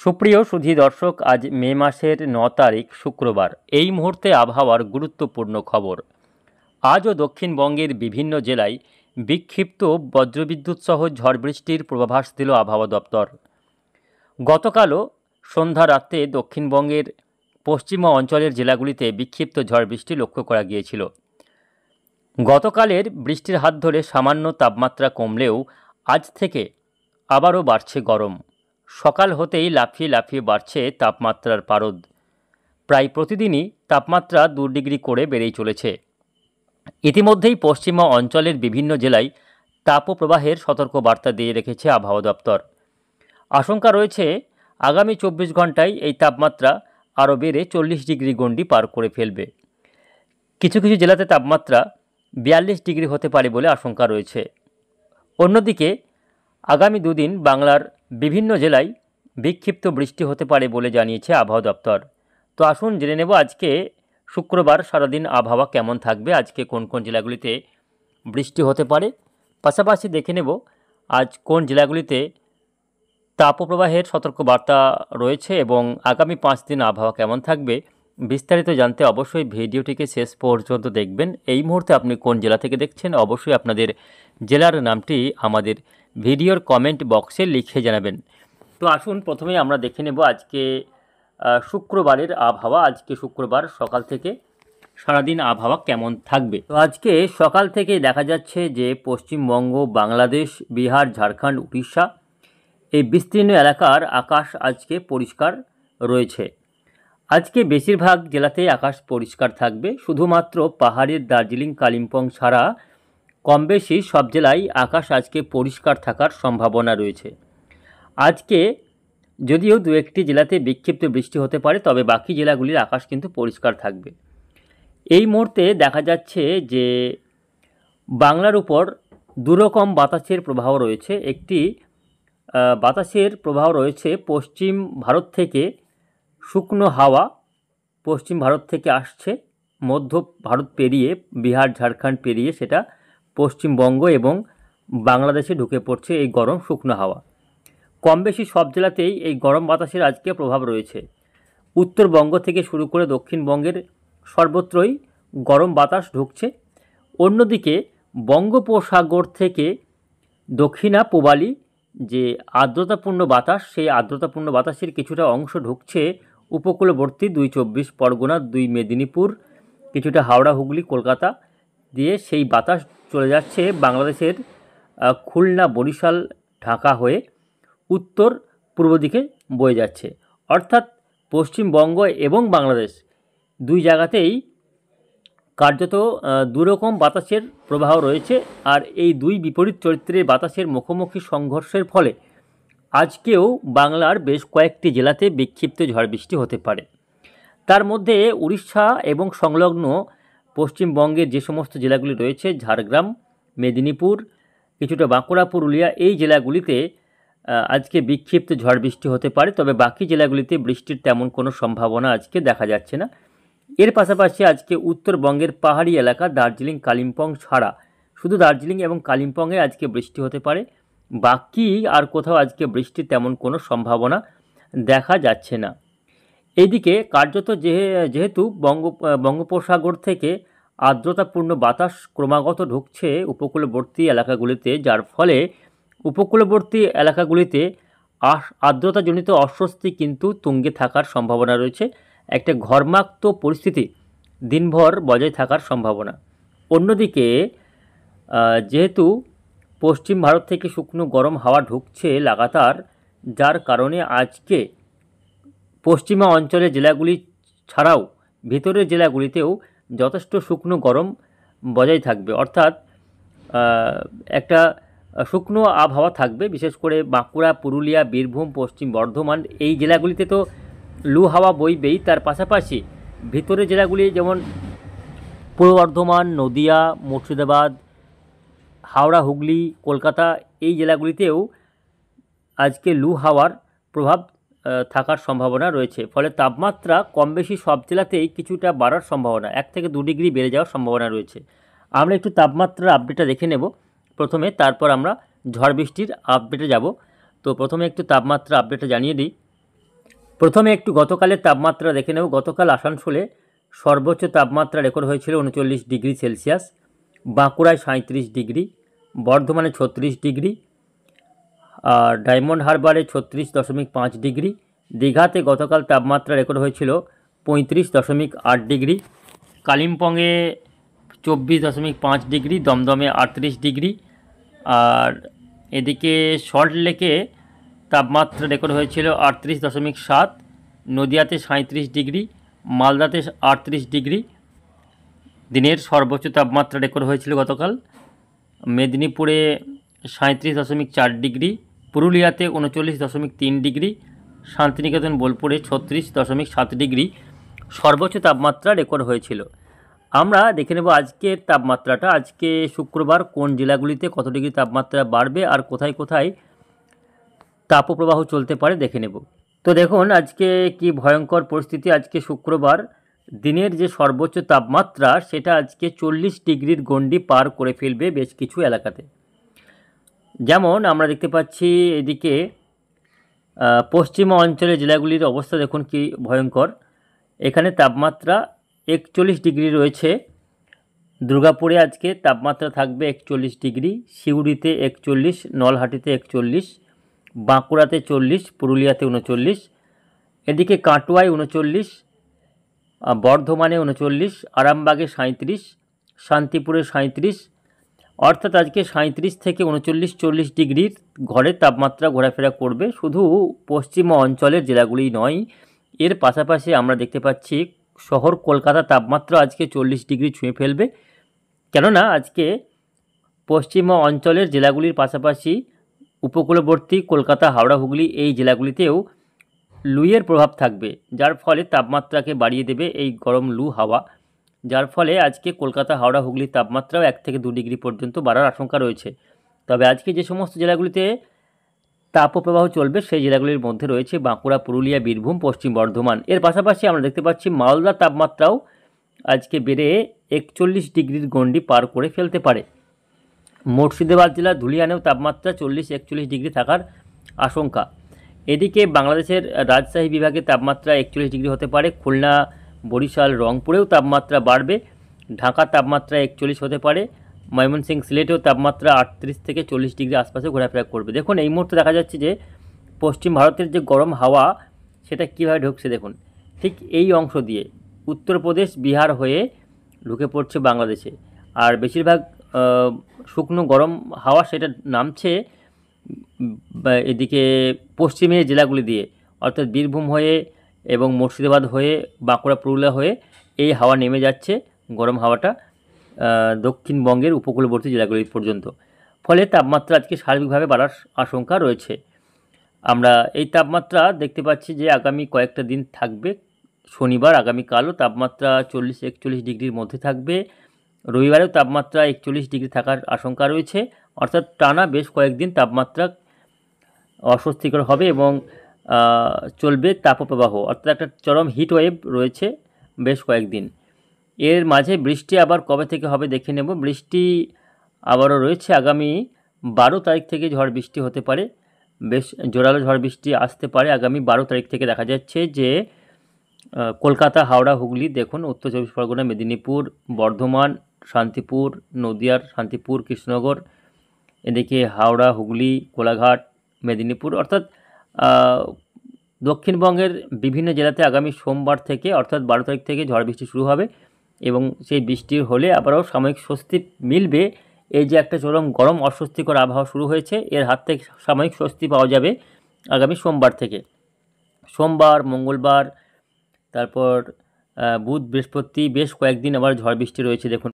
সুপ্রিয় সুধী দর্শক, আজ মে মাসের 9 তারিখ শুক্রবার। এই মুহূর্তে আবহাওয়ার গুরুত্বপূর্ণ খবর। আজও দক্ষিণবঙ্গের বিভিন্ন জেলায় বিক্ষিপ্ত বজ্রবিদ্যুৎ সহ ঝড় বৃষ্টির পূর্বাভাস দিল আবহাওয়া দপ্তর। গতকালও সন্ধ্যা রাতে দক্ষিণবঙ্গের পশ্চিমা অঞ্চলের জেলাগুলিতে বিক্ষিপ্ত ঝড় বৃষ্টি লক্ষ্য করা গিয়েছিল। গতকালের বৃষ্টির হাত ধরে সামান্য তাপমাত্রা কমলেও আজ থেকে আবারও বাড়ছে গরম। সকাল হতেই লাফিয়ে লাফিয়ে বাড়ছে তাপমাত্রার পারদ। প্রায় প্রতিদিনই তাপমাত্রা 2 ডিগ্রি করে বেড়েই চলেছে। ইতিমধ্যেই পশ্চিমা অঞ্চলের বিভিন্ন জেলায় তাপপ্রবাহের সতর্কবার্তা দিয়ে রেখেছে আবহাওয়া দপ্তর। আশঙ্কা রয়েছে আগামী 24 ঘন্টায় এই তাপমাত্রা আরও বেড়ে 40 ডিগ্রি গণ্ডি পার করে ফেলবে। কিছু কিছু জেলাতে তাপমাত্রা 42 ডিগ্রি হতে পারে বলে আশঙ্কা রয়েছে। অন্যদিকে আগামী দুদিন বাংলার বিভিন্ন জেলায় বিক্ষিপ্ত বৃষ্টি হতে পারে বলে জানিয়েছে আবহাওয়া দপ্তর। তো আসুন জেনে নেব আজকে শুক্রবার সারাদিন আবহাওয়া কেমন থাকবে, আজকে কোন কোন জেলাগুলিতে বৃষ্টি হতে পারে, পাশাপাশি দেখে নেব আজ কোন জেলাগুলিতে তাপপ্রবাহের সতর্কবার্তা রয়েছে এবং আগামী 5 দিন আবহাওয়া কেমন থাকবে। বিস্তারিত জানতে অবশ্যই ভিডিওটিকে শেষ পর্যন্ত দেখবেন। এই মুহূর্তে আপনি কোন জেলা থেকে দেখছেন অবশ্যই আপনাদের জেলার নামটি আমাদের ভিডিওর কমেন্ট বক্সে লিখে জানাবেন। তো আসুন প্রথমে আমরা দেখে নেব আজকে শুক্রবারের আবহাওয়া। আজকে শুক্রবার সকাল থেকে সারাদিন আবহাওয়া কেমন থাকবে। তো আজকে সকাল থেকে দেখা যাচ্ছে যে পশ্চিমবঙ্গ, বাংলাদেশ, বিহার, ঝাড়খণ্ড, উড়িষ্যা এই বিস্তীর্ণ এলাকার আকাশ আজকে পরিষ্কার রয়েছে। আজকে বেশিরভাগ জেলাতেই আকাশ পরিষ্কার থাকবে। শুধুমাত্র পাহাড়ের দার্জিলিং, কালিম্পং ছাড়া কম বেশি সব জেলায় আকাশ আজকে পরিষ্কার থাকার সম্ভাবনা রয়েছে। আজকে যদিও 2-1টি জেলাতে বিক্ষিপ্ত বৃষ্টি হতে পারে, তবে বাকি জেলাগুলির আকাশ কিন্তু পরিষ্কার থাকবে। এই মুহূর্তে দেখা যাচ্ছে যে বাংলার উপর দুরকম বাতাসের প্রবাহ রয়েছে। একটি বাতাসের প্রবাহ রয়েছে পশ্চিম ভারত থেকে, শুকনো হাওয়া পশ্চিম ভারত থেকে আসছে, মধ্য ভারত পেরিয়ে, বিহার, ঝাড়খণ্ড পেরিয়ে সেটা পশ্চিমবঙ্গ এবং বাংলাদেশে ঢুকে পড়ছে এই গরম শুকনো হাওয়া। কম বেশি সব জেলাতেই এই গরম বাতাসের আজকে প্রভাব রয়েছে। উত্তরবঙ্গ থেকে শুরু করে দক্ষিণবঙ্গের সর্বত্রই গরম বাতাস ঢুকছে। অন্যদিকে বঙ্গোপসাগর থেকে দক্ষিণা পূবালি যে আর্দ্রতাপূর্ণ বাতাস, সেই আর্দ্রতাপূর্ণ বাতাসের কিছুটা অংশ ঢুকছে উপকূলবর্তী 2 চব্বিশ পরগনা, 2 মেদিনীপুর, কিছুটা হাওড়া, হুগলি, কলকাতা দিয়ে সেই বাতাস চলে যাচ্ছে বাংলাদেশের খুলনা, বরিশাল, ঢাকা হয়ে উত্তর পূর্ব দিকে বয়ে যাচ্ছে। অর্থাৎ পশ্চিমবঙ্গ এবং বাংলাদেশ দুই জায়গাতেই কার্যত দুরকম বাতাসের প্রবাহ রয়েছে। আর এই দুই বিপরীত চরিত্রের বাতাসের মুখোমুখি সংঘর্ষের ফলে আজকেও বাংলার বেশ কয়েকটি জেলাতে বিক্ষিপ্ত ঝড় বৃষ্টি হতে পারে। তার মধ্যে উড়িষ্যা এবং সংলগ্ন পশ্চিমবঙ্গের যে সমস্ত জেলাগুলি রয়েছে, ঝাড়গ্রাম, মেদিনীপুর, কিছুটা বাঁকুড়া, পুরুলিয়া, এই জেলাগুলিতে আজকে বিক্ষিপ্ত ঝড় বৃষ্টি হতে পারে। তবে বাকি জেলাগুলিতে বৃষ্টির তেমন কোনো সম্ভাবনা আজকে দেখা যাচ্ছে না। এর পাশাপাশি আজকে উত্তরবঙ্গের পাহাড়ি এলাকা দার্জিলিং, কালিম্পং ছাড়া শুধু দার্জিলিং এবং কালিম্পংয়ে আজকে বৃষ্টি হতে পারে। বাকি আর কোথাও আজকে বৃষ্টির তেমন কোনো সম্ভাবনা দেখা যাচ্ছে না। এইদিকে কার্যত যেহেতু বঙ্গোপসাগর থেকে আর্দ্রতাপূর্ণ বাতাস ক্রমাগত ঢুকছে উপকূলবর্তী এলাকাগুলিতে, যার ফলে উপকূলবর্তী এলাকাগুলিতে আর্দ্রতাজনিত অস্বস্তি কিন্তু তুঙ্গে থাকার সম্ভাবনা রয়েছে। একটা ঘর্মাক্ত পরিস্থিতি দিনভর বজায় থাকার সম্ভাবনা। অন্যদিকে যেহেতু পশ্চিম ভারত থেকে শুকনো গরম হাওয়া ঢুকছে লাগাতার, যার কারণে আজকে পশ্চিমা অঞ্চলের জেলাগুলি ছাড়াও ভিতরের জেলাগুলিতেও যথেষ্ট শুকনো গরম বজায় থাকবে। অর্থাৎ একটা শুকনো আবহাওয়া থাকবে। বিশেষ করে বাঁকুড়া, পুরুলিয়া, বীরভূম, পশ্চিম বর্ধমান এই জেলাগুলিতে তো লু হাওয়া বইবেই। তার পাশাপাশি ভিতরের জেলাগুলি যেমন পূর্ব বর্ধমান, নদিয়া, মুর্শিদাবাদ, হাওড়া, হুগলি, কলকাতা এই জেলাগুলিতেও আজকে লু হাওয়ার প্রভাব থাকার সম্ভাবনা রয়েছে। ফলে তাপমাত্রা কম বেশি সব জেলাতেই কিছুটা বাড়ার সম্ভাবনা, 1 থেকে 2 ডিগ্রি বেড়ে যাওয়ার সম্ভাবনা রয়েছে। আমরা একটু তাপমাত্রার আপডেটটা দেখে নেব প্রথমে, তারপর আমরা ঝড় বৃষ্টির আপডেটে যাব। তো প্রথমে একটু তাপমাত্রা আপডেটটা জানিয়ে দিই। প্রথমে একটু গতকালের তাপমাত্রা দেখে নেব। গতকাল আসানসোলে সর্বোচ্চ তাপমাত্রা রেকর্ড হয়েছিল 39 ডিগ্রি সেলসিয়াস, বাঁকুড়ায় 37 ডিগ্রি, বর্ধমানে 36 ডিগ্রি, আর ডায়মন্ড হারবারে 36.5 ডিগ্রি। দীঘাতে গতকাল তাপমাত্রা রেকর্ড হয়েছিল 35.8 ডিগ্রি, কালিম্পংয়ে 24.5 ডিগ্রি, দমদমে 38 ডিগ্রি, আর এদিকে সল্টলেকে তাপমাত্রা রেকর্ড হয়েছিল 38.7, নদিয়াতে 37 ডিগ্রি, মালদাতে 38 ডিগ্রি দিনের সর্বোচ্চ তাপমাত্রা রেকর্ড হয়েছিল গতকাল। মেদিনীপুরে 37.4 ডিগ্রি, পুরুলিয়াতে 39.3 ডিগ্রি, শান্তিনিকেতন বোলপুরে 36.7 ডিগ্রি সর্বোচ্চ তাপমাত্রা রেকর্ড হয়েছিল। আমরা দেখে নেব আজকের তাপমাত্রাটা। আজকে শুক্রবার কোন জেলাগুলিতে কত ডিগ্রি তাপমাত্রা বাড়বে আর কোথায় কোথায় তাপপ্রবাহ চলতে পারে দেখে নেব। তো দেখুন আজকে কি ভয়ঙ্কর পরিস্থিতি। আজকে শুক্রবার দিনের যে সর্বোচ্চ তাপমাত্রা সেটা আজকে 40 ডিগ্রির গণ্ডি পার করে ফেলবে বেশ কিছু এলাকাতে। যেমন আমরা দেখতে পাচ্ছি এদিকে পশ্চিমা অঞ্চলের জেলাগুলির অবস্থা দেখুন কি ভয়ঙ্কর। এখানে তাপমাত্রা 41 ডিগ্রি রয়েছে। দুর্গাপুরে আজকে তাপমাত্রা থাকবে 41 ডিগ্রি, সিউড়িতে 41, নলহাটিতে 41, বাঁকুড়াতে 40, পুরুলিয়াতে 39, এদিকে কাটোয়ায় 39, বর্ধমানে 39, আরামবাগে 37, শান্তিপুরে 37, অর্থাৎ আজকে 37 থেকে 39-40 ডিগ্রির ঘরে তাপমাত্রা ঘোরাফেরা করবে। শুধু পশ্চিমা অঞ্চলের জেলাগুলি নয়, এর পাশাপাশি আমরা দেখতে পাচ্ছি শহর কলকাতা তাপমাত্রা আজকে 40 ডিগ্রি ছুঁয়ে ফেলবে। কেননা আজকে পশ্চিমা অঞ্চলের জেলাগুলির পাশাপাশি উপকূলবর্তী কলকাতা, হাওড়া, হুগলি এই জেলাগুলিতেও লুয়ের প্রভাব থাকবে, যার ফলে তাপমাত্রাকে বাড়িয়ে দেবে এই গরম লু হাওয়া, যার ফলে আজকে কলকাতা, হাওড়া, হুগলির তাপমাত্রাও 1 থেকে 2 ডিগ্রি পর্যন্ত বাড়ার আশঙ্কা রয়েছে। তবে আজকে যে সমস্ত জেলাগুলিতে তাপপ্রবাহ চলবে সেই জেলাগুলির মধ্যে রয়েছে বাঁকুড়া, পুরুলিয়া, বীরভূম, পশ্চিম বর্ধমান। এর পাশাপাশি আমরা দেখতে পাচ্ছি মালদার তাপমাত্রাও আজকে বেড়ে 41 ডিগ্রির গণ্ডি পার করে ফেলতে পারে। মুর্শিদাবাদ জেলার ধুলিয়ানেও তাপমাত্রা 40-41 ডিগ্রি থাকার আশঙ্কা। এদিকে বাংলাদেশের রাজশাহী বিভাগে তাপমাত্রা 41 ডিগ্রি হতে পারে। খুলনা, বরিশাল, রংপুরেও তাপমাত্রা বাড়বে। ঢাকার তাপমাত্রা 41 হতে পারে। ময়মনসিংহ, সিলেটেও তাপমাত্রা 38 থেকে 40 ডিগ্রি আশপাশে ঘোরাফেরা করবে। দেখুন এই মুহূর্তে দেখা যাচ্ছে যে পশ্চিম ভারতের যে গরম হাওয়া সেটা কীভাবে ঢুকছে দেখুন, ঠিক এই অংশ দিয়ে উত্তরপ্রদেশ, বিহার হয়ে ঢুকে পড়ছে বাংলাদেশে। আর বেশিরভাগ শুকনো গরম হাওয়া সেটা নামছে এদিকে পশ্চিমের জেলাগুলি দিয়ে, অর্থাৎ বীরভূম হয়ে এবং মুর্শিদাবাদ হয়ে, বাঁকুড়া, পুরুলিয়া হয়ে এই হাওয়া নেমে যাচ্ছে গরম হাওয়াটা দক্ষিণবঙ্গের উপকূলবর্তী জেলাগুলি পর্যন্ত। ফলে তাপমাত্রা আজকে সার্বিকভাবে বাড়ার আশঙ্কা রয়েছে। আমরা এই তাপমাত্রা দেখতে পাচ্ছি যে আগামী কয়েকটা দিন থাকবে। শনিবার আগামীকালও তাপমাত্রা 40-41 ডিগ্রির মধ্যে থাকবে। রবিবারেও তাপমাত্রা 41 ডিগ্রি থাকার আশঙ্কা রয়েছে। অর্থাৎ টানা বেশ কয়েকদিন তাপমাত্রা অস্বস্তিকর হবে এবং চলবে তাপপ্রবাহ, অর্থাৎ একটা চরম হিট ওয়েভ রয়েছে বেশ কয়েকদিন। এর মাঝে বৃষ্টি আবার কবে থেকে হবে দেখে নেব। বৃষ্টি আবারও রয়েছে আগামী 12 তারিখ থেকে ঝড় বৃষ্টি হতে পারে, বেশ জোরালো ঝড় বৃষ্টি আসতে পারে আগামী 12 তারিখ থেকে। দেখা যাচ্ছে যে কলকাতা, হাওড়া, হুগলি, দেখুন উত্তর 24 পরগনা, মেদিনীপুর, বর্ধমান, শান্তিপুর, নদিয়ার শান্তিপুর, কৃষ্ণনগর, এদিকে হাওড়া, হুগলি, কোলাঘাট, মেদিনীপুর, অর্থাৎ দক্ষিণবঙ্গের বিভিন্ন জেলাতে আগামী সোমবার থেকে অর্থাৎ 12 তারিখ থেকে ঝড় বৃষ্টি শুরু হবে এবং সেই বৃষ্টি হলে আবারও সাময়িক স্বস্তি মিলবে। এই যে একটা চরম গরম অস্বস্তিকর আবহাওয়া শুরু হয়েছে, এর হাত থেকে সাময়িক স্বস্তি পাওয়া যাবে আগামী সোমবার থেকে। সোমবার, মঙ্গলবার, তারপর বুধ, বৃহস্পতি বেশ কয়েকদিন আবার ঝড় বৃষ্টি রয়েছে দেখুন।